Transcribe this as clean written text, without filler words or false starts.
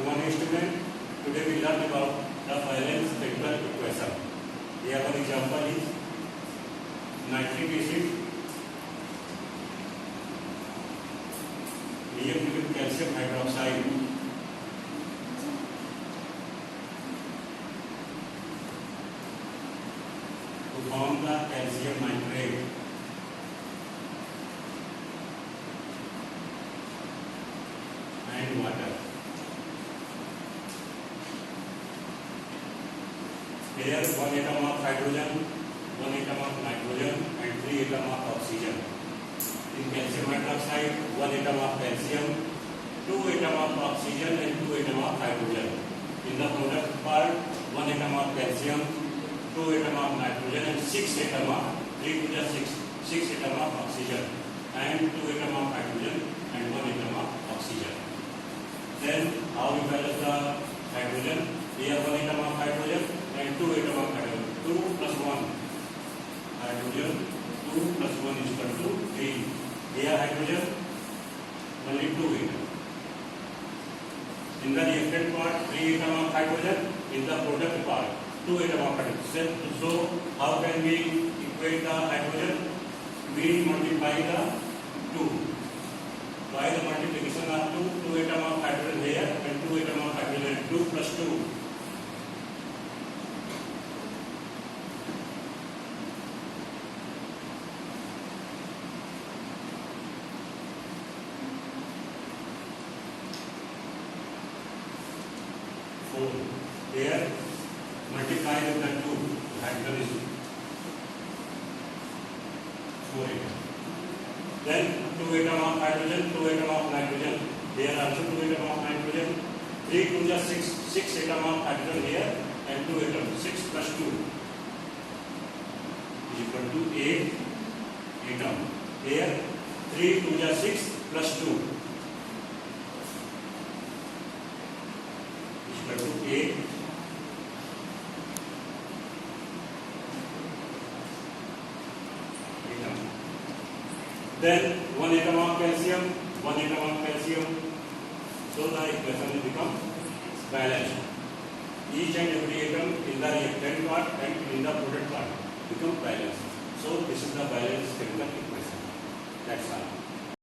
Good morning, student. Today we learn about the Valence chemical equation. Here one example is nitric acid react with calcium hydroxide to form the calcium nitrate. And water. Here 1 atom of hydrogen, 1 atom of nitrogen and 3 atom of oxygen. In calcium hydroxide, 1 atom of calcium, 2 atom of oxygen and 2 atom of hydrogen. In the product part, 1 atom of calcium, 2 atom of nitrogen and 6 atom of 3 to the 6 atom of oxygen and 2 atom of hydrogen and 1 atom of oxygen. Then how we balance the hydrogen? Here 1 atom of hydrogen and 2 atom of hydrogen. 2 plus 1 hydrogen, 2 plus 1 is equal to 3. Here hydrogen only 2 atom. In the reactant part 3 atom of hydrogen. In the product part 2 atom of hydrogen. So how can we equate the hydrogen? We multiply the 2. By the multiplication of 2 atom of hydrogen here and 2 atom of hydrogen, 2 plus 2. Here multiply with the 2, hydrogen is 4 atom. Then 2 atom of hydrogen, 2 atom of nitrogen. Here also 2 atom of nitrogen. 3 to the 6 atom of hydrogen here and 2 atom. 6 plus 2 is equal to 8 atom. Here 3 to the 6 plus 2 is equal to 8 atom. Then 1 atom of calcium, 1 atom of calcium. So the equation will become balanced. Each and every atom in the reactant part and in the product part become balanced. So this is the balanced chemical equation. That's all.